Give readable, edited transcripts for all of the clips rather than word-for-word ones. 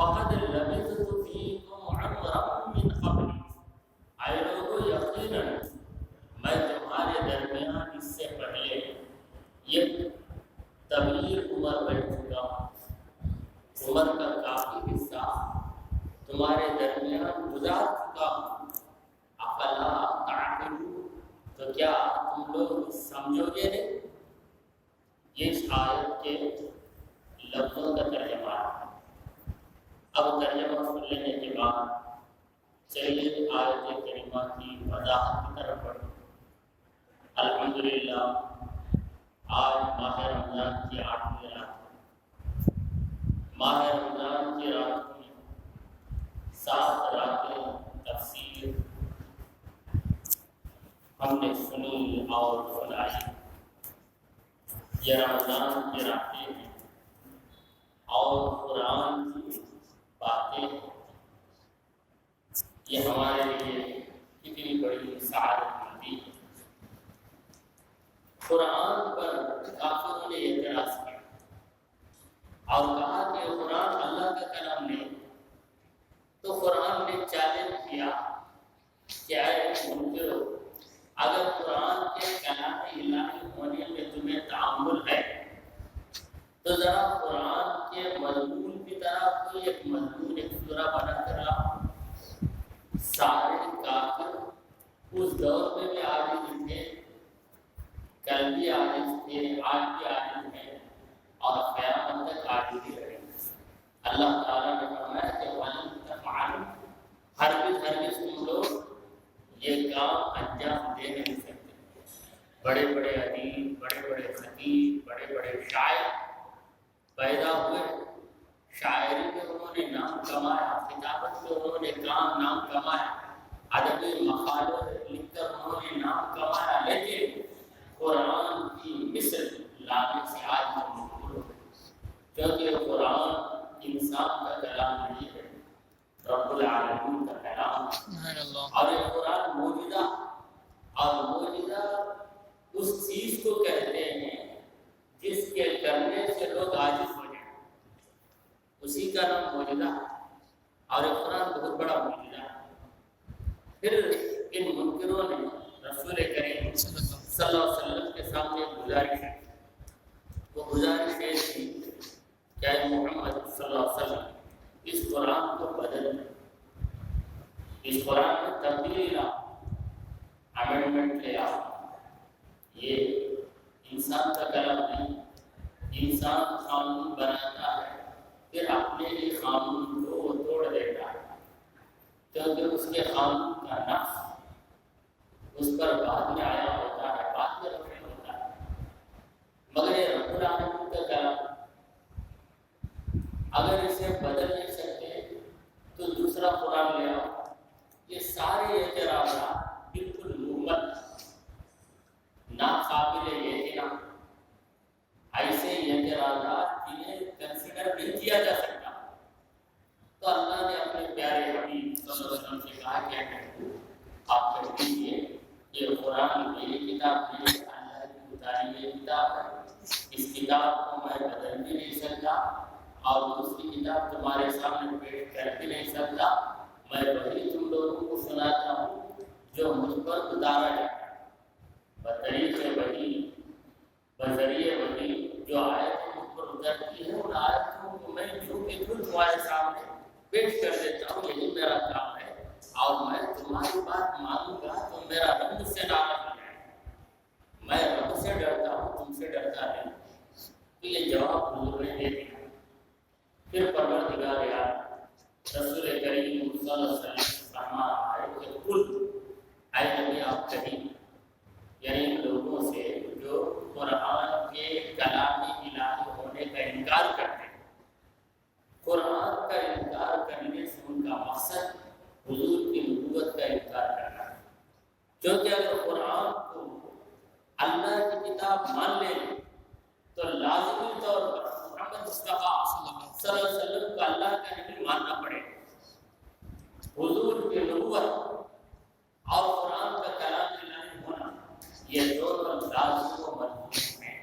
فقد لبثت فیکم عمرا من قبل، اے لوگو یقیناً میں تمہارے درمیان اس سے پہلے یہ طویل عمر رہ چکا ہوں، عمر کا کافی حصہ تمہارے درمیان گزار چکا ہوں۔ افلا تعقلون، تو کیا تم لوگ سمجھو گے نہیں؟ یہ اس آیت کے لفظوں کا ترجمہ ہے۔ اب ترجمہ سن لینے کے بعد چلیے آیت کریمہ کی وضاحت کی طرف بڑھیں۔ الحمدللہ آج ماہ رمضان کی 8ویں رات ہے۔ ماہ رمضان کی رات میں 7 راتیں تفسیر ہم نے سنی اور سنائی۔ یہ رمضان کی راتیں ہیں اور قرآن کی باتیں ہیں۔ یہ ہمارے لیے کتنی بڑی سعادت مندی ہے۔ قرآن پر کافروں نے اعتراض کیا اور کہا کہ قرآن اللہ کا کلام نہیں، تو قرآن نے چیلنج کیا کہ اے منکرو، اگر قرآن کے کلام الہی ہونے میں تمہیں تعامل ہے تو ذرا قرآن کے مضمون کی طرح کوئی ایک مضمون، ایک سورہ بنا کر لاؤ۔ سارے کافر اس دور میں بھی عاجز تھے، کل بھی عاجز تھے، آج بھی عاجز ہیں اور قیامت تک عاجز ہی رہیں گے۔ اللہ تعالیٰ نے فرمایا کہ وَلَن تَفْعَلُوا، ہرگز تم لوگ یہ کام انجام دے نہیں سکتے۔ بڑے بڑے ادیب، بڑے بڑے خطیب، بڑے بڑے شاعر پیدا ہوئے، شاعری میں انہوں نے نام کمایا، کتابت میں انہوں نے نام کمایا، ادبی مقالوں لکھ کر انہوں نے نام کمایا، لیکن قرآن کی مثل لانے سے آج ہم مجبور ہو گئے، کیونکہ قرآن انسان کا کلام نہیں ہے، رب العالمین کا کلام ہے۔ اور یہ قرآن معجزہ، اور معجزہ اس چیز کو کہتے ہیں جس کے کرنے سے لوگ عاجز ہو جائیں، اسی کا نام معجزہ ہے۔ اور یہ قرآن بہت بڑا معجزہ ہے۔ پھر ان منکروں نے رسول کریم صلی اللہ علیہ وسلم کے سامنے گزارش ہے، وہ گزارش یہ تھی کہ اے محمد صلی اللہ علیہ وسلم اس قرآن کو بدل دیں، اس قرآن میں تبدیلی لاؤ، امینڈمنٹ لے آؤ۔ یہ انسان کا کلام نہیں، انسان قانون بناتا ہے پھر اپنے لیے قانون کو وہ توڑ دیتا ہے، کیونکہ اس کے قانون کا نقص اس پر بعد میں آیا ہوتا ہے، بعد میں روشن ہوتا ہے۔ مگر یہ رب العالمین کا کلام، اگر اسے بدل نہیں سکتے تو دوسرا قرآن لے آؤ۔ یہ سارے اعتراضات بالکل مہمل، ناقابل اعتراض، ایسے اعتراضات جنہیں کنسیڈر نہیں کیا جا سکتا۔ تو اللہ نے اپنے پیارے حبیب صلی اللہ علیہ وسلم سے کہا کہ آپ کہہ دیجیے یہ قرآن میری کتاب نہیں، اللہ کی اتاری ہوئی کتاب ہے، اس کتاب کو میں بدل بھی نہیں سکتا اور دوسری کتاب تمہارے سامنے پیش کر بھی نہیں سکتا۔ میں وہی تم لوگوں کو سناتا ہوں جو مجھ پر اتارا جاتا ہے، بطریقے وہی، بذریعے وہی جو آیتیں مجھ پر اترتی ہیں، ان آیتوں کو میں جو کہ تمہارے سامنے پیش کر دیتا ہوں، یہی میرا کام ہے۔ اور میں تمہاری بات مانوں گا تو میرا رب مجھ سے ناراض ہو جائے گا۔ میں رب سے ڈرتا ہوں، تم سے ڈرتا نہیں۔ تو یہ جواب حضور نے دے دیا۔ پھر پروردگار یار رسول کریم صلی اللہ علیہ وسلم فرما ہے کہ قل، اے نبی آپ کہیں، یعنی ان لوگوں سے جو قرآن کے کلام الہی ہونے کا انکار کرتے ہیں، قرآن کا انکار کرنے سے ان کا مقصد حضور کی نبوت کا انکار کرنا ہے، کیونکہ اگر قرآن کو اللہ کی کتاب مان لیں تو لازمی طور پر محمد مصطفیٰ صلی اللہ علیہ وسلم کو اللہ کا نبی ماننا پڑے گا۔ حضور کی نبوت اور قرآن کا کلام الہی ہونا، یہ دونوں لازم و ملزوم ہیں۔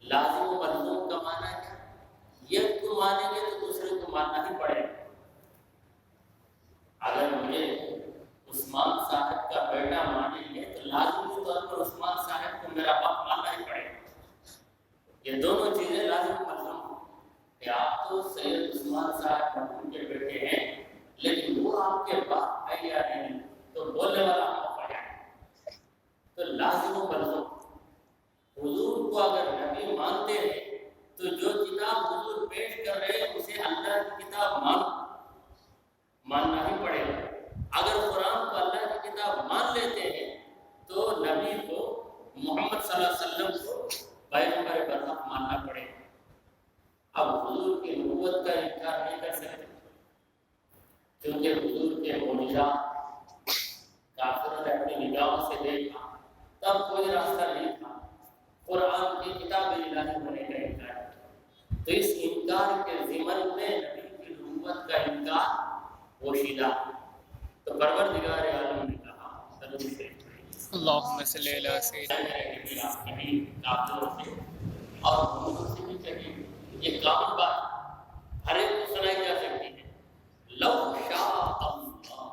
لازم و ملزوم کا معنی کیا؟ ایک کو مانیں گے تو دوسرے کو ماننا ہی پڑے گا۔ یہ دونوں چیزیں لازم ملزم کہ آپ تو سید عثمان صاحب مرحوم کے بیٹے ہیں، لیکن وہ آپ کے باپ ہے یا نہیں، تو بولنے والا آپ کو پڑا ہے، تو لازم و ملزم حضور کو اگر نبی مانتے ہیں تو جو کتاب حضور پیش کر رہے ہیں اسے اللہ کی کتاب ماننا ہی پڑے گا۔ اگر قرآن کو اللہ کی کتاب مان لیتے ہیں تو نبی کو محمد صلی اللہ علیہ وسلم کو پیغمبر برحق ماننا پڑے گا۔ اب حضور کی نبوت کا انکار نہیں کر سکتے کیونکہ حضور کے معجزات کافروں نے اپنی نگاہوں سے دیکھا، تب کوئی راستہ نہیں تھا قرآن کی کتاب الہی ہونے کا انکار، تو اس انکار کے ضمن میں نبی کی نبوت کا انکار پوشیدہ۔ تو پروردگار عالم نے کہا درود شریف اللہم صلی علی سیدنا کافروں سے اور حضور سے بھی کہی، یہ کامل بات ہر ایک کو سنائی جا سکتی ہے، لو شاء اللہ،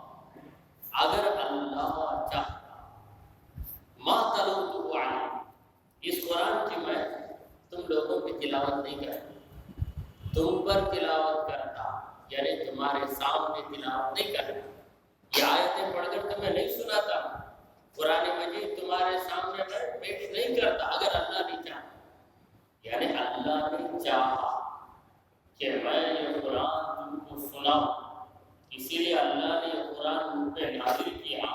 اگر اللہ چاہتا، ما تلوتہ علیکم، اس قرآن کی میں تم لوگوں کی تلاوت نہیں کرتا، تم پر تلاوت کرتا، یعنی تمہارے سامنے تلاوت نہیں کرتا، یہ آیتیں پڑھ کر تمہیں نہیں سناتا، قرآن مجید تمہارے سامنے میں پیش نہیں کرتا اگر اللہ نہیں چاہتا، یعنی اللہ نے چاہا کہ میں یہ قرآن تم کو سناؤں، اسی لیے اللہ نے یہ قرآن مجھ پہ نازل کیا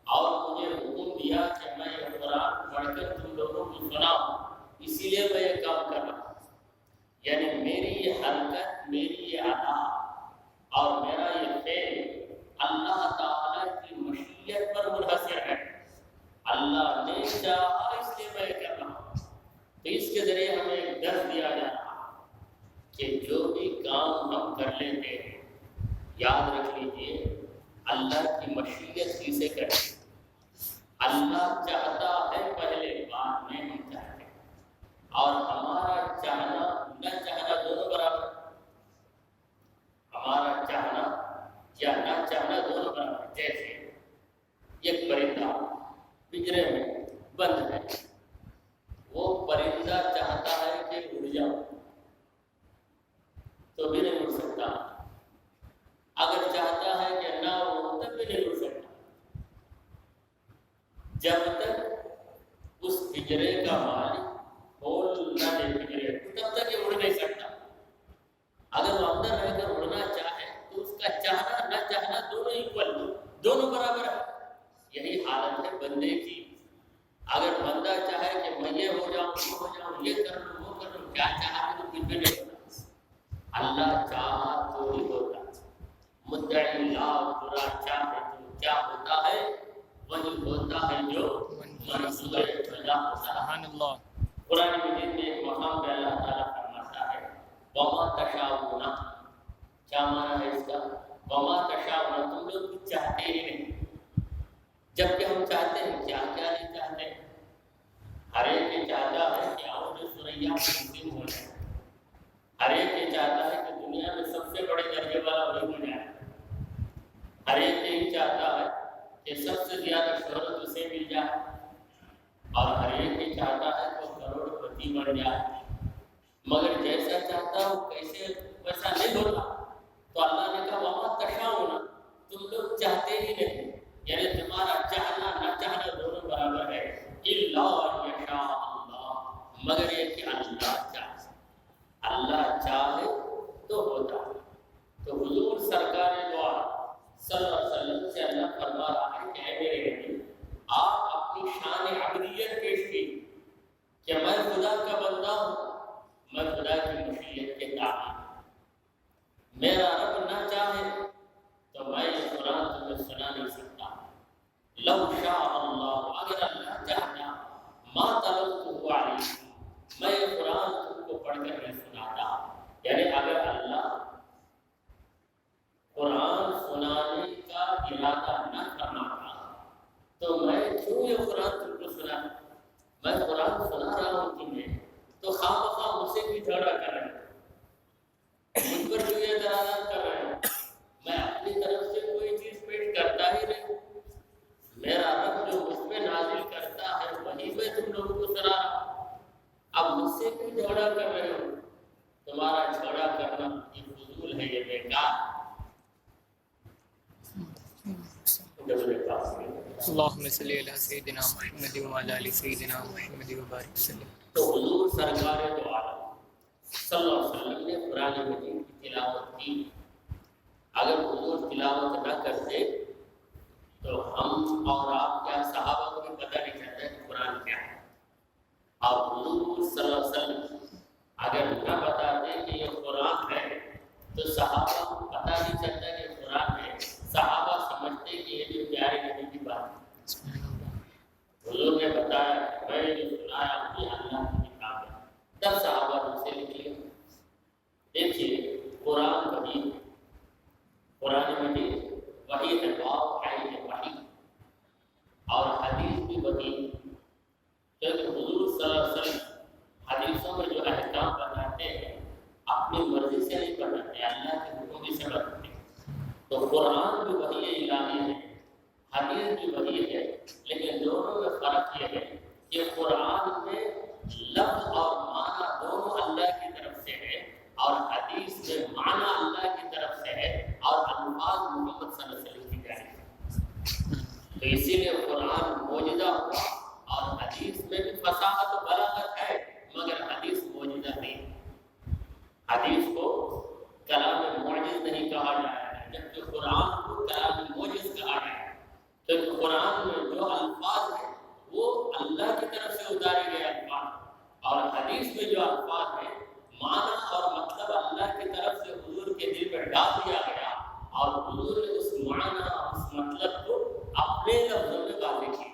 اور مجھے حکم دیا کہ میں یہ قرآن پڑھ کر تم لوگوں کو سناؤں، اسی لیے میں یہ کام کر رہا ہوں۔ یعنی میری یہ حرکت، میری یہ ادا اور میرا یہ فعل اللہ تعالیٰ کی مشیت پر منحصر ہے، اللہ نے چاہا اس لیے میں یہ کر رہا ہوں۔ تو اس کے ذریعے ہمیں ایک درس دیا جا رہا کہ جو بھی کام ہم کر لیتے ہیں یاد رکھ لیجیے اللہ کی مشیت ہی سے کریں، اللہ چاہتا ہے پہلے، بعد میں ہم چاہتے ہیں، اور ہمارا چاہنا نہ چاہنا دونوں برابر، ہمارا چاہنا یا نہ چاہنا دونوں برابر۔ جیسے ایک پرندہ پنجرے میں بند ہے، وہ پرندہ چاہتا ہے کہ اڑ جاؤ تو بھی نہیں اڑ سکتا، اگر چاہتا ہے کہ نہ اڑ تب بھی نہیں اڑ سکتا، جب تک اس پنجرے کا مالک کھول نہ دے پنجرے کو تب تک یہ اڑ نہیں سکتا۔ اگر وہ اندر رہ کر اڑنا چاہے تو اس کا چاہنا نہ چاہنا دونوں ایکول، دونوں برابر ہے۔ یہی حالت ہے بندے کی، اگر بندہ چاہے کہ میں یہ ہو جاؤں، وہ ہو جاؤں، یہ کر لوں، وہ کر لوں، کیا چاہا تو کچھ بھی نہیں ہوتا، اللہ چاہا تو ہی ہوتا۔ مدعی لا برا چاہے تو کیا ہوتا ہے، وہی ہوتا ہے جو منظور خدا ہوتا ہے۔ سبحان اللہ۔ قرآن مجید میں ایک مقام پہ اللہ تعالیٰ فرماتا ہے وما تشاؤون، کیا معنی ہے اس کا؟ وما تشاؤون، تم لوگ کچھ چاہتے ہی نہیں، جبکہ ہم چاہتے ہیں کیا کیا نہیں چاہتے۔ ہر ایک یہ چاہتا ہے کہ اور جو سریا مسلم ہو جائے، ہر ایک یہ چاہتا ہے کہ دنیا میں سب سے بڑے درجے والا وہی ہو جائے، ہر ایک یہی چاہتا ہے کہ سب سے زیادہ شہرت اسے مل جائے، اور ہر ایک یہ چاہتا ہے کہ وہ کروڑ پتی بن جائے، مگر جیسا چاہتا ہو کیسے ویسا نہیں ہوتا۔ تو اللہ نے کہا وما تشاؤون، تم لوگ چاہتے ہی نہیں، یعنی تمہارا چاہنا نہ چاہنا دونوں برابر ہے، الا ان یشاء اللہ، مگر یہ کہ اللہ چاہے، اللہ چاہے تو ہوتا ہے۔ تو حضور سرکار دو عالم صلی اللہ علیہ وسلم سے اللہ فرما رہا ہے کہ اے میرے نبی، آپ اپنی شان عبدیت پیش کی کہ میں خدا کا بندہ ہوں، میں خدا کی مشیت کے تابع ہوں، میرا رب نہ چاہے تو میں یہ قرآن تمہیں سنا نہیں سکتا۔ لو شاء اللہ، اگر اللہ چاہتا، ما تلوتہ علیکم، میں یہ قرآن تم کو پڑھ کر نہیں سناتا، یعنی اگر اللہ قرآن سنانے کا ارادہ نہ کرنا تھا تو میں کیوں یہ قرآن تم کو سنا؟ میں قرآن سنا رہا ہوں تمہیں تو خواہ مخواہ مجھ سے بھی جھگڑا کر رہے ہیں، مجھ پر کیوں اعتراضات کر رہے ہیں؟ میں اپنی طرف سے کوئی چیز پیش کرتا ہی نہیں، میرا رب جو اب مجھ سے کیوں جھگڑا کر رہے ہو؟ تمہارا جھگڑا کرنا یہ فضول ہے، یہ بیکار ہے۔ اللہم صلی علی سیدنا محمد وعلی آل سیدنا محمد وبارک وسلم۔ تو حضور سرکار دو عالم صلی اللہ علیہ وسلم نے قرآن مجید کی تلاوت کی۔ اگر حضور تلاوت نہ کرتے تو ہم اور آپ کیا صحابہ کو بھی پتہ نہیں چلتا کہ قرآن کیا ہے۔ اور حضور صلی اللہ علیہ وسلم اگر نہ بتاتے کہ یہ قرآن ہے تو صحابہ کو پتہ نہیں چلتا کہ قرآن ہے۔ صحابہ سمجھتے کہ یہ جو پیارے نبی کی بات ہے۔ حضور نے بتایا میں جو سنایا یہ اللہ کی کتاب ہے، تب صحابہ نے اسے لکھ لیا۔ دیکھیے قرآن وحی، قرآن مجید وحی ہے، وحی ہے وحی، اور حدیث بھی وحی، کیونکہ حضور صلی اللہ علیہ وسلم حدیثوں میں جو احکام بتاتے ہیں اپنی مرضی سے نہیں بتاتے، اللہ کے حکم سے بتاتے ہیں۔ تو قرآن بھی وحی الہی ہے، حدیث بھی وحی ہے، لیکن دونوں میں فرق یہ ہے کہ قرآن میں لفظ اور معنی دونوں اللہ کی طرف سے ہے، اور حدیث میں معنی اللہ کی طرف سے ہے اور الفاظ محمد صلی اللہ علیہ وسلم کی جانب سے۔ تو اسی لیے قرآن معجزہ ہوا، اور حدیث میں بھی فصاحت و بلاغت ہے، مگر حدیث معجزہ نہیں۔ حدیث کو کلام معجز نہیں کہا جایا ہے، جبکہ قرآن کو کلام معجز کہا گیا ہے، کیونکہ قرآن میں جو الفاظ ہیں وہ اللہ کی طرف سے اتارے گئے الفاظ، اور حدیث میں جو الفاظ ہیں معنی اور مطلب اللہ کی طرف سے حضور کے دل میں ڈال دیا گیا، اور حضور نے اس معنی اور اس مطلب کو اپنے لفظوں میں واضح کیا۔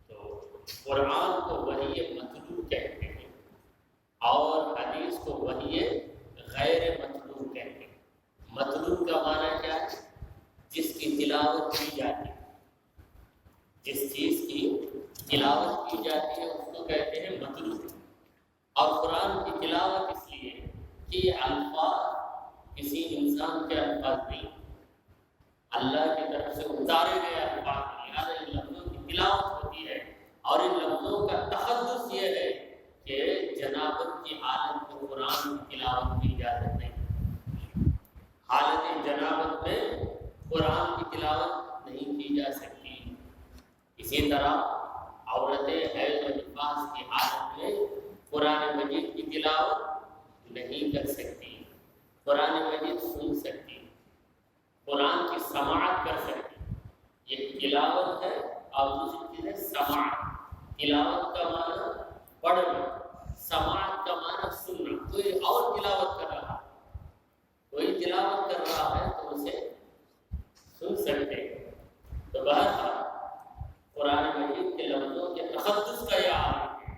تو قرآن کو وحی مطلوب کہتے ہیں، اور حدیث کو وحی غیر مطلوب کہتے ہیں۔ مطلوب کا معنی کیا ہے؟ جس کی تلاوت کی جاتی ہے، جس چیز کی تلاوت کی جاتی ہے اس کو کہتے ہیں مطلوب۔ اور قرآن کی تلاوت اس لیے کہ یہ الفاظ کسی انسان کے الفاظ نہیں، اللہ کی طرف سے اتارے گئے الفاظ، لہٰذا ان لفظوں کی تلاوت ہوتی ہے، اور ان لفظوں کا تحدث یہ ہے کہ جنابت کی حالت میں قرآن کی تلاوت کی اجازت نہیں۔ حالت جنابت میں قرآن کی تلاوت نہیں کی جا سکتی۔ اسی طرح عورتیں حیض و نفاس کی حالت میں قرآن مجید کی تلاوت نہیں کر سکتی، قرآن مجید سن سکتی، قرآن کی سماعت کر سکتی۔ یہ تلاوت ہے، اور دوسری چیز ہے سماعت۔ تلاوت کا معنی پڑھنا، سماعت کا معنی سننا۔ کوئی اور تلاوت کر رہا ہے، کوئی تلاوت کر رہا ہے تو اسے سن سکتے ہیں۔ تو بہرحال قرآن مجید کے لفظوں کے تقدس کا یہ عالم ہے،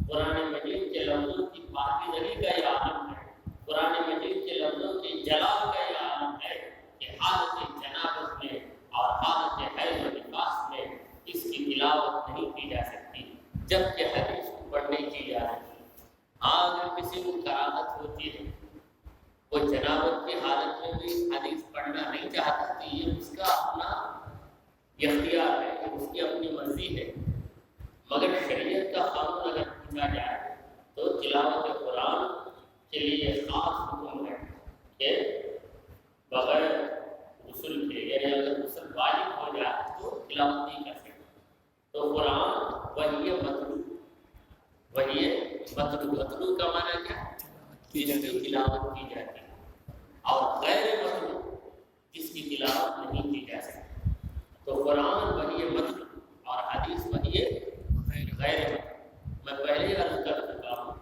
قرآن مجید کے لفظوں کی پاکیزگی کا یہ عالم ہے، قرآن مجید کے لفظوں کے جلال کا یہ عالم ہے کہ حالت جنابت میں اور حالت حیض و نفاس میں اس کی تلاوت نہیں کی جا سکتی، جبکہ حدیث کو پڑھنے کی جا سکتی۔ ہاں اگر کسی کو کراہت ہوتی ہے، وہ جنابت کی حالت میں بھی حدیث پڑھنا نہیں چاہتا، تو یہ اس کا اپنا اختیار ہے، اس کی اپنی مرضی ہے، مگر شریعت کا قانون اگر پوچھا جائے تو تلاوت قرآن کے لیے خاص حکم ہے کہ بغیر غسل کے، یعنی اگر غسل واجب ہو جائے تو تلاوت نہیں کر سکتے۔ تو قرآن وحی مطلوب، وحی مطلوب، مطلوب کا معنی کیا؟ جس کی تلاوت کی جاتی ہے، اور غیر مطلوب جس کی تلاوت نہیں کی جا سکتی۔ تو قرآن وحی مطلوب اور حدیث وحی غیر مطلوب۔ میں پہلے عرض کر چکا ہوں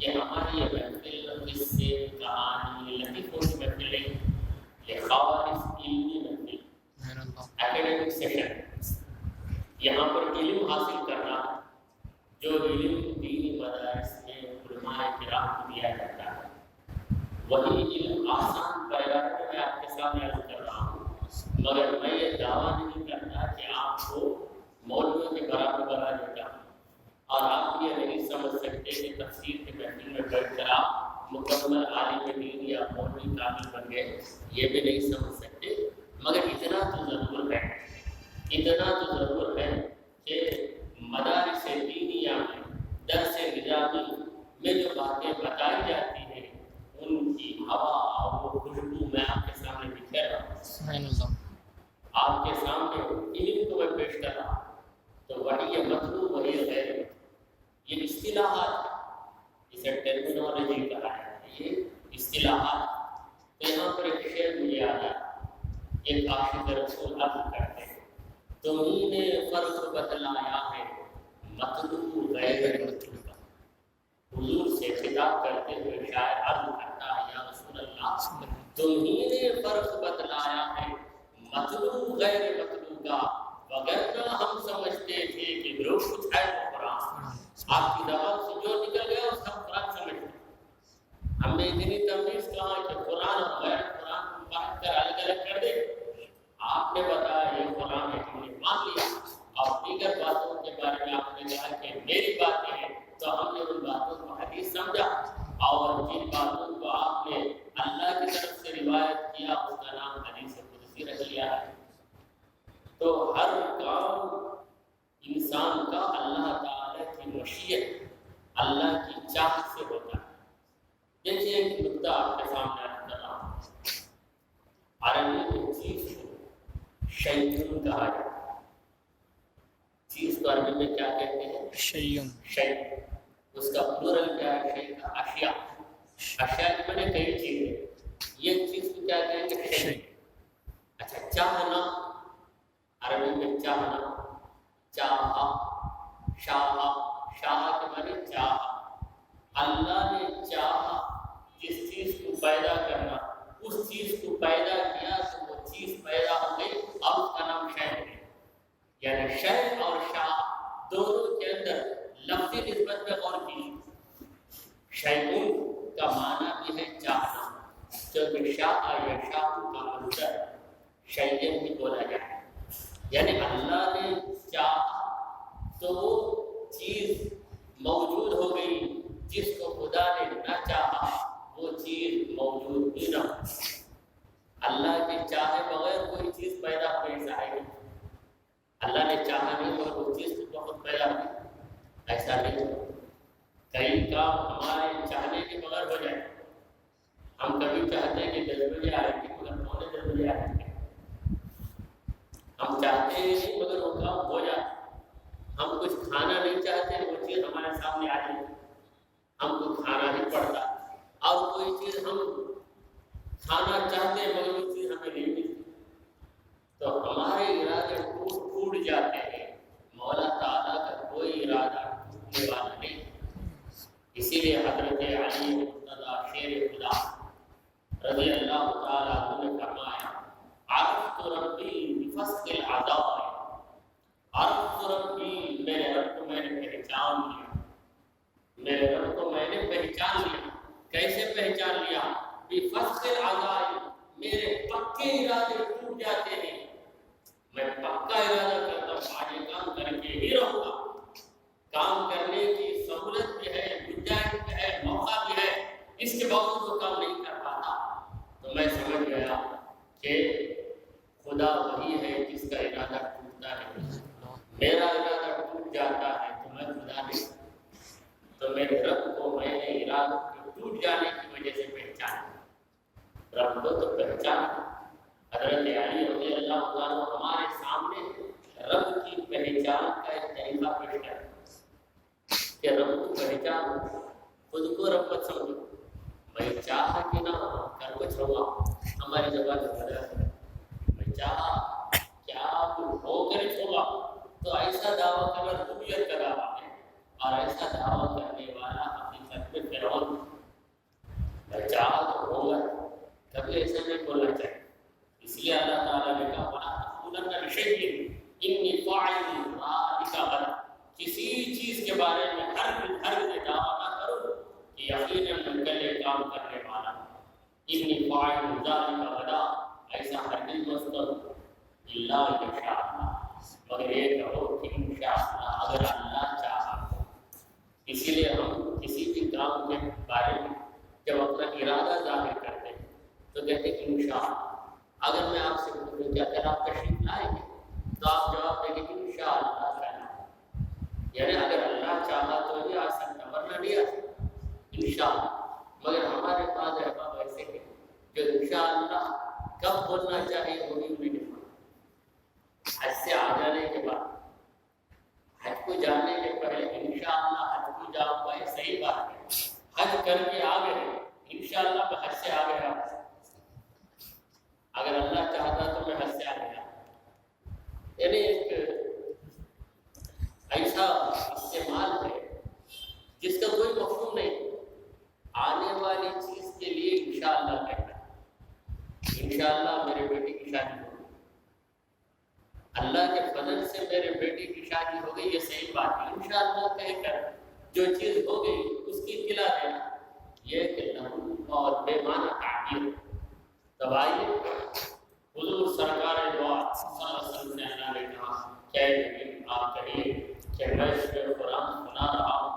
کہ ہماری یہ محفل اس سے کہانی لطیفوں کی محفل نہیں، یہ خواص علمی محفل، اکیڈمک سیشن۔ یہاں پر علم حاصل کرنا، جو علم دینی مدارس میں علماء کرام کو دیا جاتا ہے، وہی علم آسان پیغام میں آپ کے سامنے عرض کر رہا ہوں، مگر میں یہ دعویٰ نہیں کرتا کہ آپ کو مولویوں کے برابر بنا دیتا ہوں، اور آپ یہ نہیں سمجھ سکتے کہ تفسیر کے محفل میں بیٹھ کر آپ مکمل عالم دین یا مولوی کامل بن گئے، یہ بھی نہیں سمجھ سکتے، مگر اتنا تو ضرور ہے، اتنا تو ضرور ہے کہ مدارس دینیہ میں درس نظامی اصطلاحات، اسے ٹرمینالوجی کہا ہے، یہ اصطلاحات. تو یہاں پر ایک شعر مجھے یاد آیا، ایک عاشق رسول عرض کرتے ہیں، تمہیں نے فرق بتلایا ہے مطلوب غیر مطلوب کا. حضور سے خطاب کرتے ہوئے شاعر عرض کرتا ہے، یا رسول اللہ تمہیں نے فرق بتلایا ہے مطلوب غیر مطلوب کا، وگرنہ ہم سمجھتے تھے کہ جو کچھ ہے وہ قرآن. آپ کی زبان سے جو نکل گیا اس کا قرآن سمجھتے. ہم نے اتنی تمیز کہا کہ قرآن اور غیر قرآن کو بات کر الگ الگ کر دے. آپ نے بتایا یہ قرآن ہے، ہم نے مان لیا، اور دیگر باتوں کے بارے میں آپ نے کہا کہ میری باتیں ہیں، تو ہم نے ان باتوں کو حدیث سمجھا، اور جن باتوں کو آپ نے اللہ کی طرف سے روایت کیا اس کا نام حدیث قدسی رکھ لیا ہے. تو ہر کام انسان کا اللہ تعالی کی مشیت، اللہ کی چاہ سے ہوتا ہے. دیکھیے ایک نقطہ آپ کے سامنے رکھ رہا ہوں. عربی میں چیز کو شیء کہا جاتا ہے. چیز کو عربی میں کیا کہتے ہیں؟ شیء. شیء. اس کا پلورل کیا ہے؟ شیء کا اشیاء. اشیاء کی معنی کئی چیزیں. یہ چیز کو کیا کہیں گے؟ شیء. اچھا چاہنا، عربی میں چاہنا، چاہا، شاہا. شاہا کے معنی چاہا. اللہ نے چاہا جس چیز کو پیدا کرنا، اس چیز کو پیدا کیا تو وہ چیز پیدا ہو گئی، اب اس کا نام شے ہے. یعنی شے اور شاہ دونوں کے اندر لفظی نسبت میں غور کیجیے. شیء کا معنی بھی ہے چاہنا، کیونکہ شاہ یا شاہ کا مصدر شیء بھی بولا جائے. یعنی اللہ نے چاہا تو وہ چیز موجود ہو گئی، جس کو خدا نے نہ چاہا وہ چیز موجود بھی نہ ہو. اللہ کے چاہے بغیر کوئی چیز پیدا ہو نہیں سکے. اللہ نے چاہا نہیں اور وہ چیز بہت پیدا ہوئی، ایسا نہیں ہو. کئی کام ہمارے چاہنے کے بغیر ہو جائے. ہم کبھی چاہتے ہیں کہ 10 بجے آئیں گے مگر 9:45 بجے آئیں گے. ہم چاہتے ہیں نہیں مگر وہ کام ہو جائے. ہم کچھ کھانا نہیں چاہتے، وہ چیز ہمارے سامنے آ جائے، ہم کو کھانا نہیں پڑتا. اور کوئی چیز ہم کھانا چاہتے ہیں مگر وہ چیز ہمیں نہیں ملتی. تو ہمارے ارادے ٹوٹ جاتے ہیں. مولا تعالیٰ کا کوئی ارادہ ٹوٹنے والا نہیں. اسی لیے حضرت علی مرتضیٰ شیر خدا رضی اللہ تعالیٰ عنہ نے فرمایا، عرفت ربی بفسق العذاب. عرفت ربی، میرے رب کو میں نے پہچان لیا. میرے رب کو میں نے پہچان لیا. کیسے پہچان لیا؟ بفسق العذاب، میرے پکے ارادے ٹوٹ جاتے ہیں. میں پکا ارادہ کرتا ہوں آج یہ کام کر کے ہی رہوں گا. کام کرنے کی سہولت بھی ہے، گنجائش بھی ہے، موقع بھی ہے، اس کے باوجود وہ کام نہیں کر پاتا. تو میں سمجھ گیا کہ خدا وہی ہے جس کا ارادہ ٹوٹتا ہے. میرا ارادہ ٹوٹ جاتا ہے تو میں خدا نہیں. تو میرے رب کو میں نے ارادہ ٹوٹ جانے کی وجہ سے پہچانا. رب کو تو پہچانا. حضرت علی رضی اللہ عنہ ہمارے سامنے رب کی پہچان کا ایک طریقہ پیش کرتے کہ رب کو پہچان، خود کو رب مت سمجھو. میں چاہا کہ نہ کر کچھ ہوا، ہماری زبان میں بدلا ہے. میں چاہا کیا ہو کر چھوڑا، تو ایسا دعویٰ کرنا ربوبیت کا دعویٰ ہے، اور ایسا دعویٰ کرنے والا حقیقت میں فرعون. میں چاہا تو ہوگا، کبھی ایسا نہیں بولنا چاہیے. اس لیے اللہ تعالیٰ نے کہا وَلَا تَقُولَنَّ لِشَيْءٍ إِنِّي فَاعِلٌ ذَلِكَ غَدًا. کسی چیز کے بارے میں ہرگز دعویٰ نہ کرو کہ یقیناً میں کل یہ کام کرنے والا ہوں. إِنِّي فَاعِلٌ ذَلِكَ غَدًا، ایسا ہرگز مت کرو إِلَّا يَشَاءَ اللَّهُ، مگر یہ کہو کہ انشاءاللہ اگر اللہ چاہا. اسی لیے ہم کسی بھی کام کے بارے میں جب اپنا ارادہ ظاہر کرتے ہیں تو کہتے ہیں انشاءاللہ. اگر میں آپ سے پوچھوں کہ اگر آپ تشریف لائیں گے تو آپ جواب دیں گے انشاءاللہ کرنا. یعنی اگر اللہ چاہا تو یہ آ سکتا، ورنہ نہیں آ سکتا. انشاءاللہ. مگر ہمارے پاس احباب ایسے ہیں جو انشاءاللہ کب بولنا چاہیے وہ بھی نہیں پتا. حج سے آ جانے کے بعد، حج کو جانے کے پہلے انشاءاللہ حج کو جاؤں حج کر کے آ گئے انشاءاللہ میں حج سے آ گیا، اگر اللہ چاہتا تو میں حج سے آ گیا، یعنی ایک ایسا استعمال ہے جس کا کوئی مفہوم نہیں، آنے والی چیز کے لیے انشاءاللہ کہنا، انشاءاللہ میرے بیٹی کی شادی ہو گئی، اللہ کے فضل سے میرے بیٹی کی شادی ہو گئی، یہ صحیح بات ہے، انشاءاللہ کہہ کر جو چیز ہو گئی اس کی اطلاع دینا، یہ کہ لہو اور بے معنی تعبیر۔ تب آئیے حضور سرکار دو صلی اللہ علیہ وسلم نے اللہ نے کہا کہ نبی آپ کہیے کہ میں شعر قرآن سنا رہا ہوں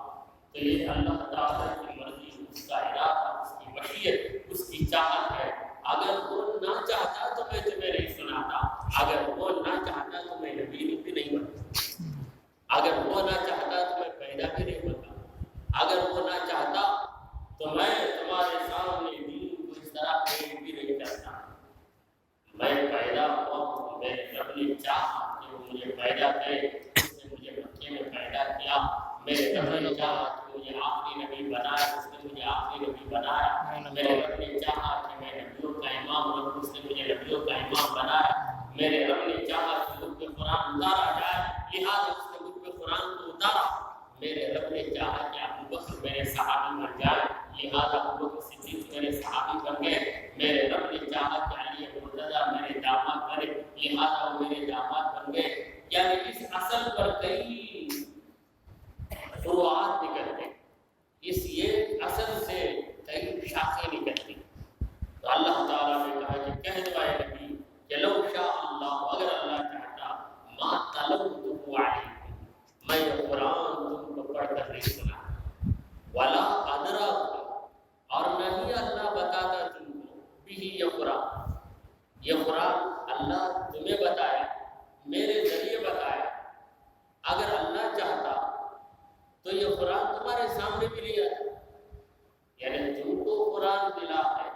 تو یہ اللہ تعالیٰ کی مرضی، اس کا ارادہ، اس کی مشیت، اس کی چاہت ہے، اگر وہ نہ چاہتا تو میں تمہیں نہیں سناتا، اگر وہ نہ چاہتا تو میں نبی بھی نہیں بنتا، اگر وہ نہ چاہتا تو میں پیدا بھی نہیں ہوتا، اگر وہ نہ چاہتا تو میں تمہارے سامنے دین کو اس طرح پیش بھی نہیں کرتا۔ میں پیدا ہوا ہوں، میں رب نے چاہا کہ وہ مجھے پیدا کرے، اس نے مجھے مکے میں پیدا کیا، میرے رب نے چاہا کہ مجھے آخری نبی بنایا، اس نے مجھے آخری نبی بنایا، میرے رب نے چاہا کہ میں نبیوں کا امام بنوں، اس نے مجھے نبیوں کا امام بنایا، میرے رب نے چاہا کہ مجھ پہ قرآن اتارا جائے، لہٰذا اس نے مجھ پہ قرآن کو اتارا، میرے رب نے چاہا کہ ابو بکر میرے صحابی بن جائے، لہٰذا ابو بکر صدیق میرے صحابی بن گئے، میرے رب نے چاہا کہ علی مرتضیٰ میرے داماد بنے، لہٰذا وہ میرے داماد بن گئے۔ یعنی اس اصل پر کئی فروعات نکلتے، اس یہ اصل سے کئی شاخیں نکلتی، تو اللہ تعالیٰ نے کہا کہ کہہ دو اے نبی کہ لو شاء اللہ، اگر اللہ چاہتا، ما تلوتہ علیکم، میں یہ قرآن تم کو پڑھ کر نہیں سنا، ولا ادراک، اور نہیں اللہ بتاتا تم کو بھی یہ قرآن اللہ تمہیں بتایا، میرے ذریعے بتایا، اگر اللہ چاہتا تو یہ قرآن تمہارے سامنے بھی نہیں آتا، یعنی تم کو قرآن ملا ہے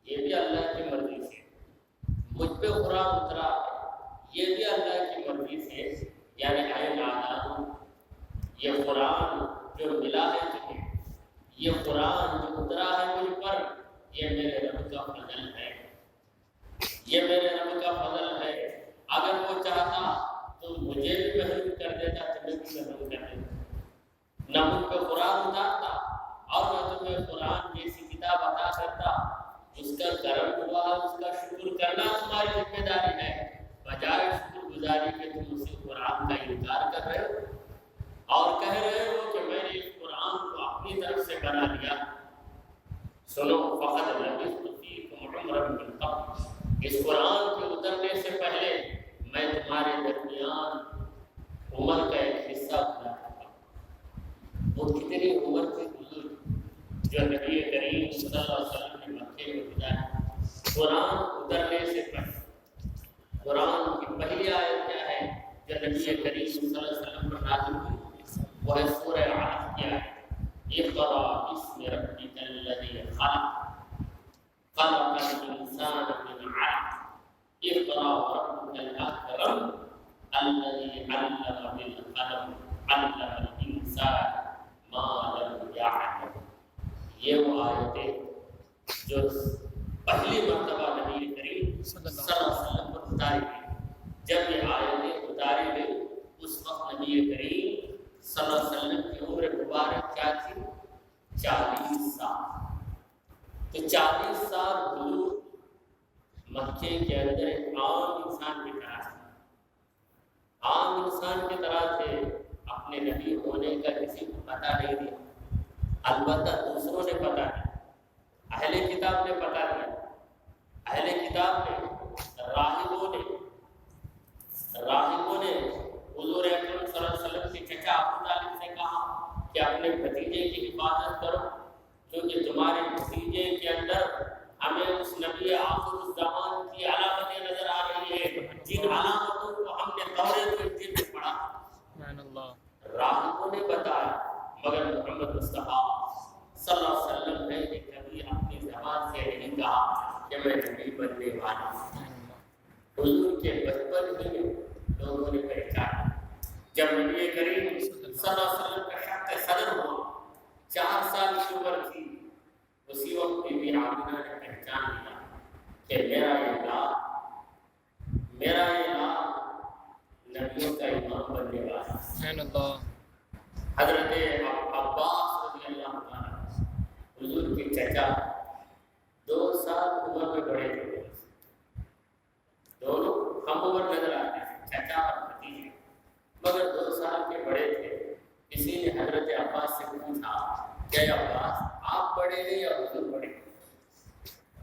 یہ بھی اللہ کی مرضی سے، مجھ پہ قرآن اترا ہے یہ بھی اللہ کی مرضی سے، یعنی اے نادان، یہ قرآن جو ملا ہے تمہیں، یہ قرآن جو اترا ہے مجھ پر، یہ میرے رب کا فضل ہے، یہ میرے رب کا فضل ہے، اگر وہ چاہتا تو مجھے بھی محروم کر دیتا، تمہیں بھی محروم کر دیتا، نہ مجھ پہ قرآن اتارتا اور نہ تمہیں قرآن جیسی کتاب عطا کرتا، اس کا کرم ہوا، اس کا شکر کرنا تمہاری ذمہ داری ہے، بجائے شکر گزاری کے تم اسی قرآن کا انکار کر رہے ہو اور کہہ رہے ہو کہ میں نے اس قرآن کو اپنی طرف سے بنا لیا۔ سنو، فقط لبثت فیکم عمرا من قبل، اس قرآن کے اترنے سے پہلے میں تمہارے درمیان عمر کا ایک حصہ بنا تھا۔ وہ کتنی عمر تھی حضور جو نبی کریم صلی اللہ علیہ وسلم نے مکے میں گزاری، قرآن اترنے سے پہلے۔ قرآن کی پہلی آیت کیا ہے جو نبی کریم صلی اللہ علیہ وسلم پر نازل ہوئی؟ وہ ہے سورہ علق کی آیت، اقرأ باسم ربک الذی خلق، خلق الانسان من علق، اقرأ وربک الاکرم الذی علم بالقلم، علم الانسان ما لم يعلم۔ یہ وہ آیتیں جو پہلی مرتبہ نبی کریم صلی اللہ علیہ وسلم پر اتاری گئی، جب یہ آیتیں اتاری گئی اس وقت نبی کریم صلی اللہ علیہ وسلم کی عمر مبارک کیا تھی؟ 40 سال۔ تو 40 سال حضور مکے کے اندر ایک عام انسان کی طرح تھے، عام انسان کی طرح تھے، اپنے نبی ہونے کا کسی کو پتہ نہیں دیا، البتہ دوسروں نے پتہ دیا، اہل کتاب نے پتہ دیا، اہل کتاب نے، راہبوں نے حضور اکرم صلی اللہ علیہ وسلم کے چچا ابو طالب سے کہا کہ اپنے بھتیجے کی حفاظت کرو، کیونکہ تمہارے بھتیجے کے اندر ہمیں اس نبی آخر الزمان کی علامتیں نظر آ رہی ہیں، جن علامتوں کو ہم نے توریت و انجیل میں پڑھا۔ راہبوں نے بتایا، مگر محمد مصطفیٰ صلی اللہ علیہ وسلم نے کبھی اپنی زبان سے نہیں کہا کہ میں نبی بننے والا ہوں۔ حضور کے بچپن ہی میں لوگوں نے پہچانا، جب نبی کریم صلی اللہ علیہ وسلم کا شق صدر ہوا، 4 سال کی عمر اسی وقت بی بی آمنہ نے پہچان لیا کہ میرا یہ لال نبیوں کا امام بننے والا سبحان اللہ. حضرت عباس رضی اللہ عنہ حضور کے چچا 2 سال عمر میں بڑے تھے، دونوں ہم عمر نظر آتے ہیں، چچا اور بھتیجے، مگر 2 سال کے بڑے تھے. کسی نے حضرت عباس سے پوچھا کہ عباس آپ بڑے ہیں یا حضور بڑے ہیں؟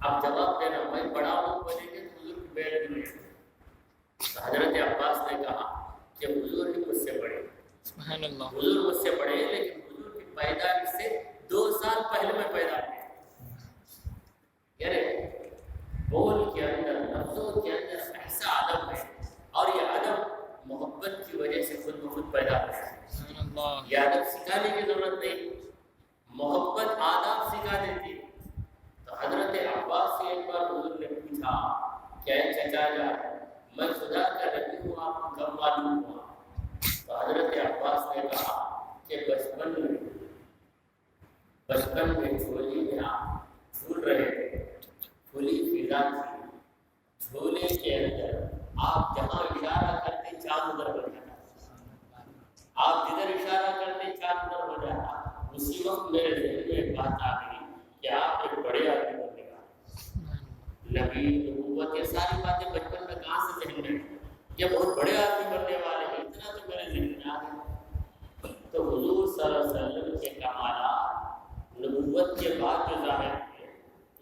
آپ جواب دینا، میں بڑا ہوں بولیں گے تو حضور کی بیعت نہیں ہے. تو حضرت عباس نے کہا کہ حضور ہی مجھ سے بڑے ہیں. سبحان اللہ. حضور مجھ سے بڑے ہیں، لیکن حضور کی پیدائش سے 2 سال پہلے میں پیدا ہوئے. یعنی بول کے اندر، لفظوں کے اندر ایسا ادب ہے، اور یہ ادب محبت کی وجہ سے خود بخود پیدا ہوتا ہے. سبحان اللہ. یہ ادب سکھانے کی ضرورت نہیں، محبت آداب سکھا دیتی ہے. تو حضرت عباس سے ایک بار حضور نے پوچھا کہ چچا جان میں خدا کا نبی ہوں، آپ کو کب معلوم ہوا؟ تو حضرت عباس نے کہا کہ بچپن میں جھولی میں آپ جھول رہے تھے، کھلی فضا تھی، جھولے کے اندر آپ جہاں اشارہ کرتے چاند ادھر ہو جاتا، آپ جدھر اشارہ کرتے چاند ادھر ہو جاتا. اسی وقت میرے ذہن میں ایک بات آ گئی کہ آپ ایک بڑے آدمی بننے والے، نبی نبوت، یہ ساری باتیں بچپن میں کہاں سے ذہن میں، یہ بہت بڑے آدمی بننے والے ہیں، اتنا تو میرے ذہن میں آ گیا. تو حضور صلی اللہ علیہ وسلم کے کمالات نبوت کے بعد جو ظاہر ہوئے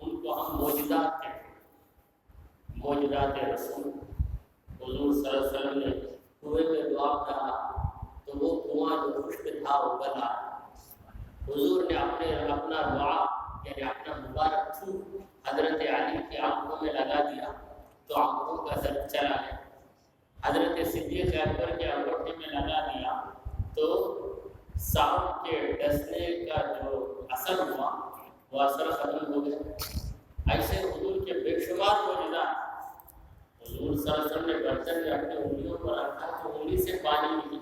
ان کو ہم معجزات کہتے ہیں، معجزات رسول. حضور صلی اللہ علیہ وسلم نے کنویں میں دعا کہا تو وہ کنواں جو خشک تھا وہ بنا. حضور نے اپنا دعا یعنی اپنا مبارک تھوک حضرت علی کی آنکھوں میں لگا دیا تو آنکھوں کا درد چلا ہے. حضرت صدیق اکبر کے انگوٹھے میں لگا دیا تو سانپ کے ڈسنے کا جو اثر ہوا وہ اثر ختم ہو گیا. ایسے حضور کے بے شمار معجزات. حضور صلی اللہ علیہ وسلم نے برتن میں اپنی انگلیوں پر رکھا تو انگلی سے پانی نکلی،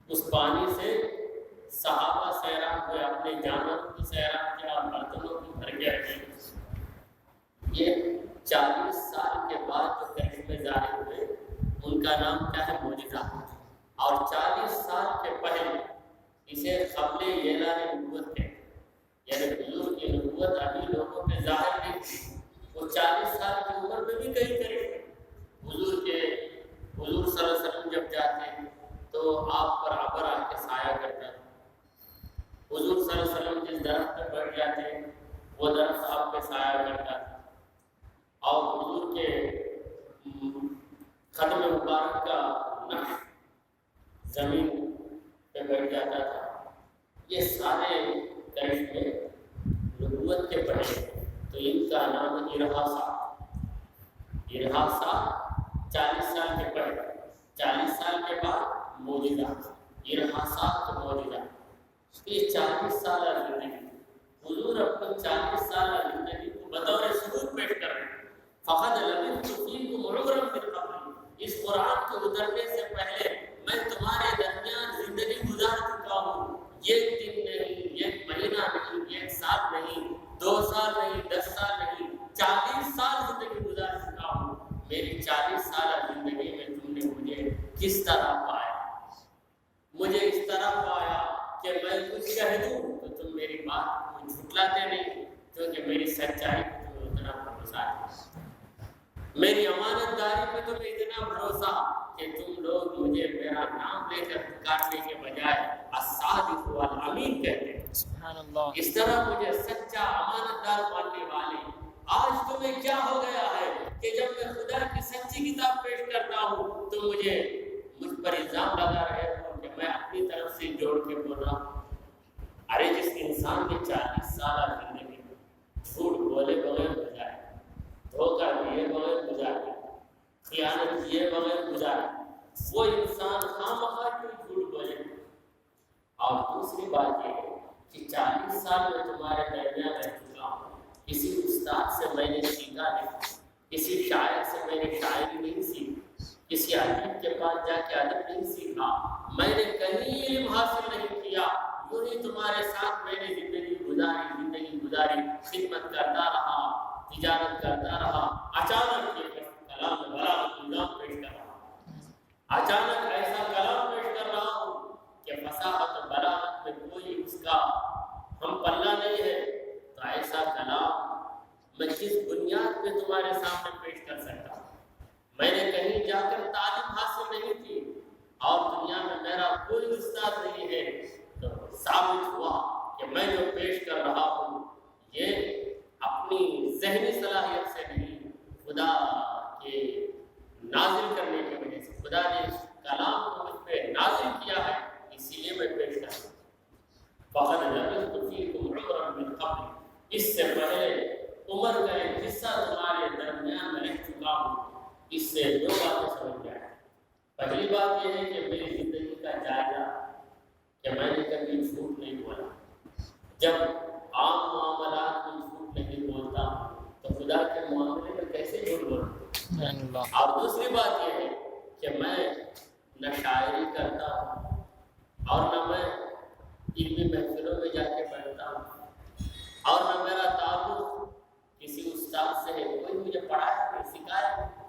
اس پانی سے صحابہ سیراب ہوئے، اپنے جانوروں کو سیراب کیا اور برتنوں کو بھر کے رکھے. یہ 40 سال کے بعد جو کرشمے ظاہر ہوئے ان کا نام کیا ہے؟ معجزہ. اور 40 سال کے پہلے اسے قبل اعلان نبوت ہے، یعنی حضور کی نبوت ابھی لوگوں پہ ظاہر نہیں تھی. وہ 40 سال کی عمر میں بھی کہیں کرے. حضور صلی اللہ علیہ وسلم جب جاتے تو آپ پر ابر آ کے سایہ کرتا. حضور صلی اللہ علیہ وسلم جس درخت پہ بیٹھ جاتے وہ درخت آپ پہ سایہ کرتا تھا. اور حضور کے ختم مبارک کا نقش زمین پہ بیٹھ جاتا تھا. یہ سارے کرشمے نبوت کے پہلے. تو ان کا نام ارحاسا. 40 سال کے پہلے، 40 سال کے بعد معجزہ. ارحاسا تو معجزہ. یہ 40 سالہ زندگی حضور اپنی 40 سالہ زندگی کو بطور ثبوت پیش کر رہے ہیں. فقط لبثت فیکم عمرا من قبل، اس قرآن کے اترنے سے پہلے میں تمہارے درمیان زندگی گزار چکا ہوں. ایک دن نہیں، ایک مہینہ نہیں، ایک سال نہیں، 2 سال نہیں، 10 سال نہیں، 40 سال زندگی گزار چکا ہوں. میری 40 سالہ زندگی میں تم نے مجھے کس طرح پایا؟ مجھے اس طرح پایا کہ میں کچھ کہہ دوں تو تم میری بات کو جھٹلاتے نہیں، کیونکہ میری سچائی پہ تمہیں اتنا بھروسہ ہے، میری امانت داری پہ تمہیں اتنا بھروسہ کہ تم لوگ مجھے میرا نام لے کر پکارنے کے بجائے الصادق والامین کہتے ہیں. سبحان اللہ. اس طرح مجھے سچا امانت دار ماننے والے. آج تمہیں کیا ہو گیا ہے کہ جب میں خدا کی سچی کتاب پیش کرتا ہوں تو مجھ پر الزام لگا رہے ہو کہ میں اپنی طرف سے جوڑ کے بول رہا ہوں. ارے جس انسان نے 40 سالہ زندگی جھوٹ بولے بغیر گزارے، دھوکہ دیے بغیر گزارے، خیانت کیے بغیر گزارے، وہ انسان خامخواہ کیوں جھوٹ بولے؟ اور دوسری بات یہ ہے کہ 40 سال میں تمہارے درمیان رہ چکا ہوں. کسی استاد سے میں نے سیکھا نہیں، کسی شاعر سے میں نے شاعری نہیں سیکھی، کسی ادیب کے پاس جا کے ادب نہیں سیکھا، میں نے کہیں علم حاصل نہیں کیا. یوں ہی تمہارے ساتھ میں نے زندگی زندگی گزاری، خدمت کرتا رہا، تجارت کرتا رہا، اچانک یہ کلام بلاغت نظام پیش کر رہا ہوں، اچانک ایسا کلام پیش کر رہا ہوں کہ فصاحت و بلاغت میں کوئی اس کا ہم پلہ نہیں ہے، تو ایسا کلام میں کس بنیاد پہ تمہارے سامنے پیش کر سکتا ہوں؟ میں نے کہیں جا کر تعلیم حاصل نہیں کی اور دنیا میں میرا کوئی استاد نہیں ہے، تو ثابت ہوا کہ میں جو پیش کر رہا ہوں یہ اپنی ذہنی صلاحیت سے نہیں، خدا کے نازل کرنے کی وجہ سے، خدا نے اس کلام کو مجھ پہ نازل کیا ہے، اسی لیے میں پیش کر رہا ہوں۔ فَقَدْ لَبِثْتُ فِيكُمْ عُمْرًا مِّن قَبْلِ، اس سے پہلے عمر کا ایک حصہ تمہارے درمیان میں رہ چکا ہوں۔ اس سے دو باتیں سمجھ جائیں۔ پہلی بات یہ ہے کہ میری زندگی کا جائزہ کہ میں نے کبھی جھوٹ نہیں بولا، جب عام معاملات میں جھوٹ نہیں بولتا تو خدا کے معاملے میں کیسے جھوٹ بولوں؟ اور دوسری بات یہ ہے کہ میں نہ شاعری کرتا ہوں اور نہ میں علمی محفلوں میں جا کے بیٹھتا ہوں اور نہ میرا تعلق کسی استاد سے ہے، کوئی مجھے پڑھایا نہیں، سکھایا نہیں،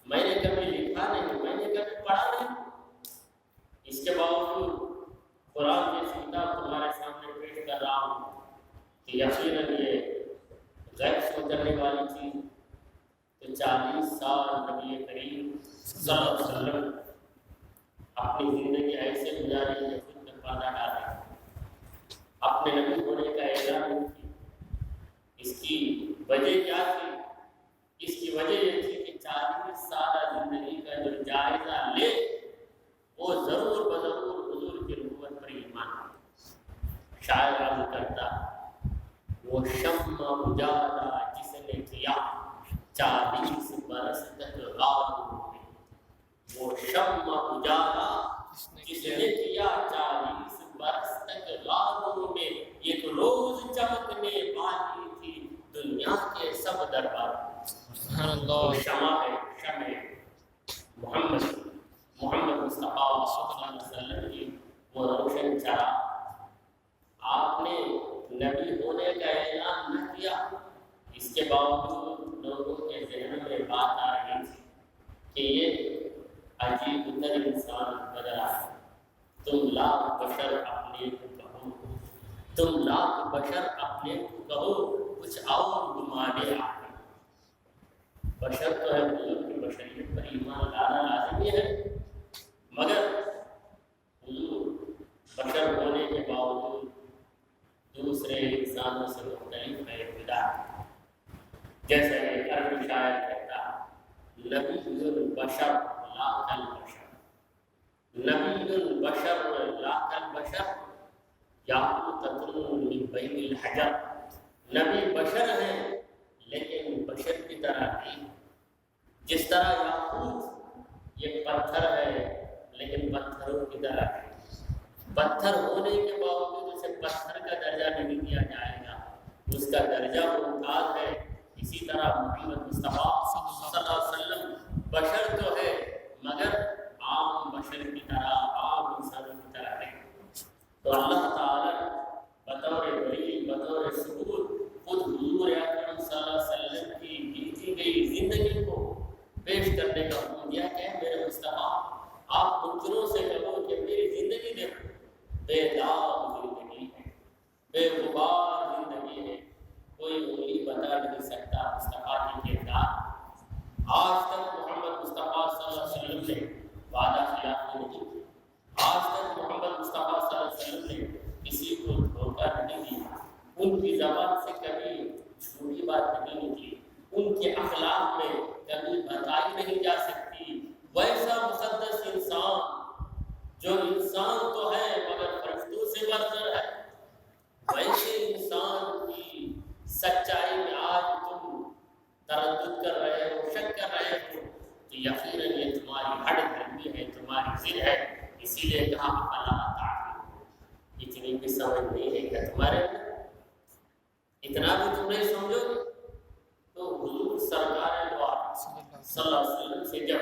میں نے کبھی لکھا نہیں، میں نے کبھی پڑھا نہیں، اس کے باوجود قرآن جیسی کتاب تمہارے سامنے پیش کر رہا ہوں کہ یقیناً یہ غیب سے اترنے والی چیز۔ تو 40 سال نبی کریم صلی اللہ علیہ وسلم اپنی زندگی ایسے گزاری کہ خود میں پردہ ڈالے، اپنے نبی ہونے کا اعلان نہیں کی۔ اس کی وجہ کیا تھی؟ اس کی وجہ یہ تھی کہ 40 سالہ زندگی کا جو جائزہ لے وہ ضرور بضرور حضور کی نبوت پر ایمان ہے۔ شاعر عرض کرتا وہ شمع اجالا جس نے کیا 40 برس تک غاروں میں، وہ شمع اجالا جس نے کیا 40 برس تک غاروں میں، ایک روز چمکنے والی تھی دنیا کے سب دربار۔ سبحان اللہ۔ شمع ہے، شمع محمد مصطفیٰ صلی اللہ علیہ وسلم کی وہ روشن چراغ۔ آپ نے نبی ہونے کا اعلان نہ کیا، اس کے باوجود لوگوں کے ذہن میں بات آ رہی تھی کہ یہ عجیب تر انسان نظر آئے۔ تم لاکھ بشر اپنے کو کہو، تم لاکھ بشر اپنے کو کہو، کچھ اور گمانے آئے۔ بشر تو ہے، حضور کی بشریت پر ایمان لانا لازمی ہے، مگر حضور بشر ہونے کے باوجود دوسرے انسانوں سے مختلف ہے، خدا جیسے ایک عربی شاعر کہتا نبی البشر لا کالبشر، نبی البشر لا کالبشر یاقوتۃ من بین الحجر، نبی بشر ہیں لیکن بشر کی طرح نہیں۔ جس طرح یاقوت یہ پتھر ہے لیکن پتھروں کی طرح ہے، پتھر ہونے کے باوجود اسے پتھر کا درجہ نہیں دیا جائے گا، اس کا درجہ ممتاز ہے۔ اسی طرح محمد مصطفیٰ صلی اللہ علیہ وسلم بشر تو ہے مگر عام بشر کی طرح، عام انسانوں کی طرح نہیں۔ تو اللہ تعالیٰ بطور دلیل، بطور ثبوت خود حضور اکرم صلی اللہ علیہ وسلم کی بیتی گئی زندگی کو پیش کرنے کا حکم دیا کہ میرے مصطفیٰ آپ منکروں سے کہو کہ میری زندگی دیکھو، بے داغ زندگی ہے، بے غبار زندگی ہے، کوئی انگلی بتا نہیں سکتا مصطفیٰ کی کردار۔ آج تک محمد مصطفیٰ صلی اللہ علیہ وسلم نے وعدہ خلاف نہیں کی، آج تک محمد مصطفیٰ صلی اللہ علیہ وسلم نے کسی کو دھوکہ نہیں دیا، ان کی زبان سے کبھی جھوٹی بات نہیں نکلی، ان کے اخلاق میں کبھی بتائی نہیں جا سکتی۔ ویسا مقدس انسان جو انسان تو ہے مگر فرشتوں سے برتر ہے، ویسے انسان کی سچائی میں آج تم تردد کر رہے ہو، شک کر رہے ہو، تو یقیناً یہ تمہاری ہڈ دھرمی ہے، تمہاری ضد ہے۔ اسی لیے کہا افلا تعقلون، اتنی بھی سمجھ نہیں ہے کہ تمہارے اتنا بھی تم نہیں سمجھو گے۔ تو حضور سرکار دو عالم صلی اللہ علیہ وسلم سے جب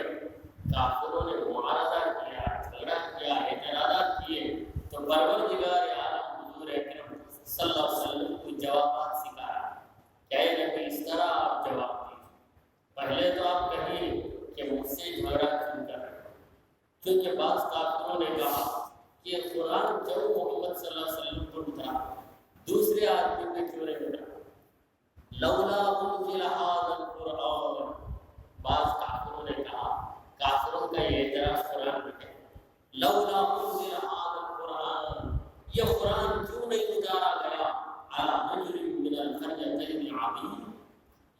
کافروں نے معارضہ کیا، جھگڑا کیا، اعتراضات کیے، تو پروردگار عالم حضور اکرم صلی اللہ علیہ وسلم رجل من القريتين عظيم،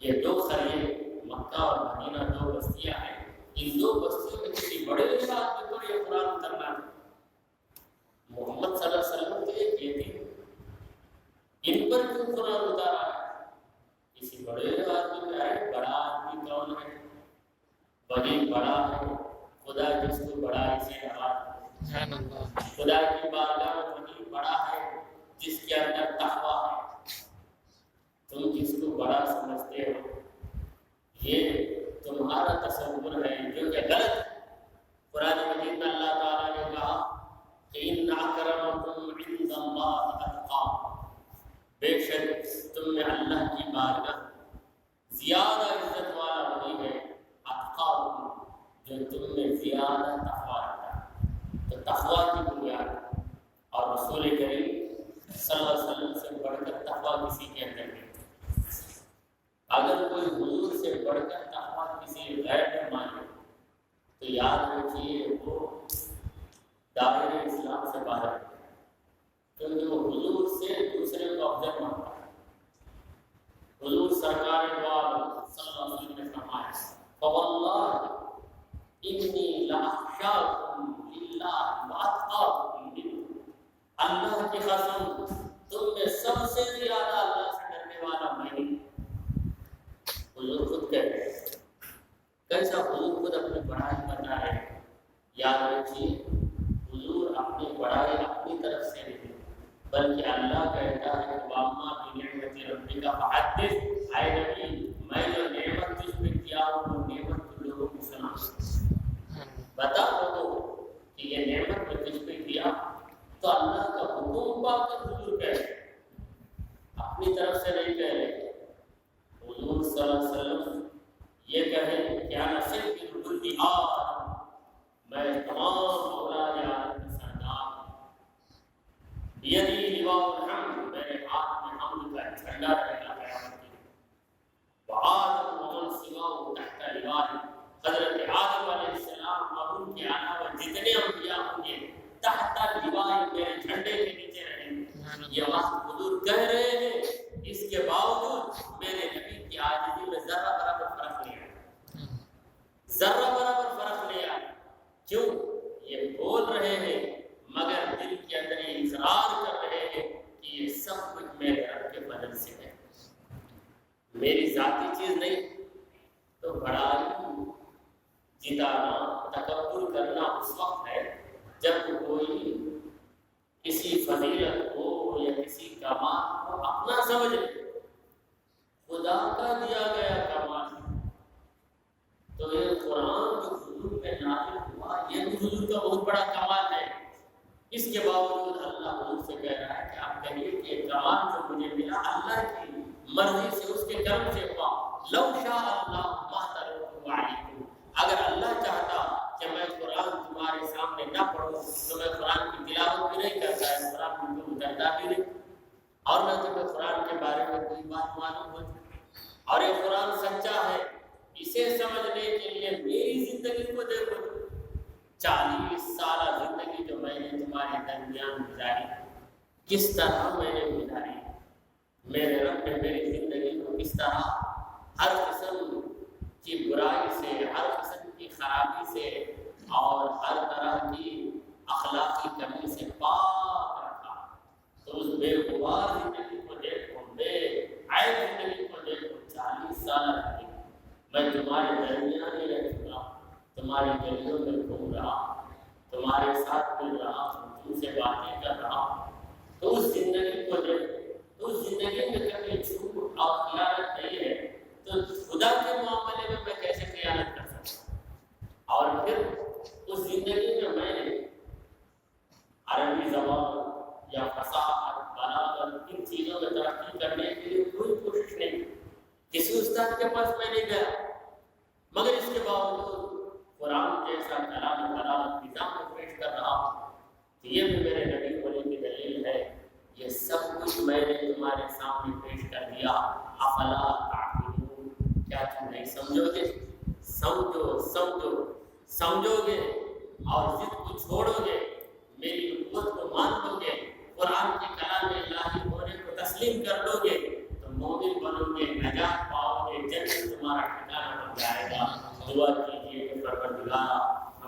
یہ دو قریے مکہ اور مدینہ دو بستیاں ہیں، ان دو بستیوں میں کسی بڑے آدمی پر یہ قرآن اترنا ہے۔ محمد صلی اللہ علیہ وسلم کے یہ تھے، ان پر کیوں قرآن اتارا ہے؟ کسی بڑے آدمی پہ ہے۔ بڑا آدمی کون ہے؟ وہی بڑا ہے خدا جس کو بڑائی سے نوازا، خدا کی بارگاہ میں وہی بڑا ہے جس کے اندر تقویٰ ہے۔ تم جس کو بڑا سمجھتے ہو یہ تمہارا تصور ہے جو کہ غلط ہے۔ قرآن مجید میں اللہ تعالیٰ نے کہا کہ ان اکرمکم عند اللہ اتقاکم، بے شک تم میں اللہ کی بارگاہ زیادہ عزت والا وہی ہے اتقاکم، جو تم میں زیادہ تقویٰ رکھتا ہے۔ تو تقویٰ کی بنیاد اور رسول کریم صلی اللہ علیہ وسلم سے بڑھ کر تقویٰ کسی کے اندر نہیں۔ اگر کوئی حضور سے بڑھ کر تقویٰ کسی غیر میں مانے تو یاد رکھیے وہ دائرہ اسلام سے باہر ہے، کیونکہ وہ حضور سے دوسرے کو افضل مانتا ہے۔ حضور سرکار دو عالم صلی اللہ علیہ وسلم نے فرمایا فواللہ انی لاخشاکم للہ واتقاکم منہ، اللہ کی قسم تم میں سب سے زیادہ اللہ سے ڈرنے والا میں ہوں۔ حضور خود کہتے ہیں، کیسا حضور خود اپنی بڑائی بتا رہے ہیں؟ یاد رکھیے حضور اپنی بڑائی اپنی طرف سے نہیں بلکہ اللہ کہتا ہے واما بنعمت ربک فحدث، اے نبی میں جو نعمت تجھ پہ کیا ہوں وہ نعمت تم لوگوں کو سنا، بتا لوگوں کہ یہ نعمت میں تجھ پہ کیا۔ تو اللہ کا حکم پا کر حضور کہہ رہے، اپنی طرف سے نہیں کہہ رہے۔ حضور صلی اللہ علیہ وسلم یہ کہیں کیا نصیب کی ربی آدم، میں تمام اولاد آدم کا سردار ہوں، بیدی لواء الحمد، میرے ہاتھ میں حمد کا جھنڈا رہے گا قیامت کے دن، وآدم ومن سواہ تحت لواء، حضرت آدم علیہ السلام اور ان کے علاوہ جتنے انبیاء ہوں گے تحت لواء میرے جھنڈے کے نیچے رہیں گے۔ یہ وقت حضور کہہ رہے ہیں، اس کے باوجود میرے نبی کی عاجزی میں ذرہ برابر فرق نہیں آیا، ذرہ برابر فرق نہیں آیا۔ کیوں؟ یہ بول رہے ہیں مگر دل کے اندر یہ اقرار کر رہے ہیں کہ یہ سب کچھ میرے رب کے فضل سے ہے، میری ذاتی چیز نہیں۔ تو بڑائی جتانا تکبر کرنا اس وقت ہے جب کوئی کسی فضیلت کو یا کسی کمال کو اپنا سمجھ لے، خدا کا دیا گیا کمال۔ تو یہ قرآن جو حضور پہ نازل ہوا یہ بھی حضور کا بہت بڑا کمال ہے۔ اس کے باوجود اللہ حضور سے کہہ رہا ہے کہ آپ کہیے کہ یہ کمال جو مجھے ملا اللہ کی مرضی سے، اس کے کرم سے ہوا۔ لو شاء اللہ ما ترکتہ علیکم، اگر اللہ چاہتا کہ میں قرآن تمہارے سامنے نہ پڑھوں تو میں قرآن کی تلاوت بھی نہیں کرتا ہے، قرآن بالکل اترتا بھی نہیں، اور نہ تمہیں قرآن کے بارے میں کوئی بات معلوم ہوتی۔ اور یہ قرآن سچا ہے، اسے سمجھنے کے لیے میری زندگی کو دیکھو، 40 سالہ زندگی جو میں نے تمہارے درمیان گزاری، کس طرح میں نے گزاری، میرے رب نے میری زندگی کو کس طرح ہر قسم کی برائی سے، ہر قسم کی خرابی سے اور ہر طرح کی اخلاقی کمی سے پاک رکھا۔ تو اس بے غبار زندگی کو دیکھو، بے عیب زندگی کو دیکھو، 40 سالہ زندگی میں تمہارے درمیان ہی رہ چکا، تمہاری گلیوں میں گھوم رہا، تمہارے ساتھ مل رہا، تم سے باتیں کر رہا۔ تو اس زندگی کو دیکھو، تو اس زندگی میں کبھی جھوٹ اور خیانت نہیں ہے، تو خدا کے معاملے میں میں کیسے خیانت کر سکتا؟ اور پھر اس زندگی میں نے عربی زبان یا فصاحت، بلاغت، ان چیزوں میں ترقی کرنے کے لیے کوئی کوشش نہیں، کسی استاد کے پاس میں نہیں گیا، مگر اس کے باوجود قرآن جیسا کلام بلاغت نظام میں پیش کر رہا ہوں۔ یہ بھی میرے نبی ہونے کی دلیل ہے، یہ سب کچھ میں نے تمہارے سامنے پیش کر دیا۔ افلا تعقلون، کیا تم نہیں سمجھو گے؟ سمجھو سمجھو سمجھو گے اور ضد کو چھوڑو گے، میری نبوت کو مان لو گے، قرآن کے کلام الہی ہونے کو تسلیم تسلیم کر لو گے تو مومن بنو گے، نجات پاؤ گے، جنت تمہارا ٹھکانہ بن جائے گا۔ دعا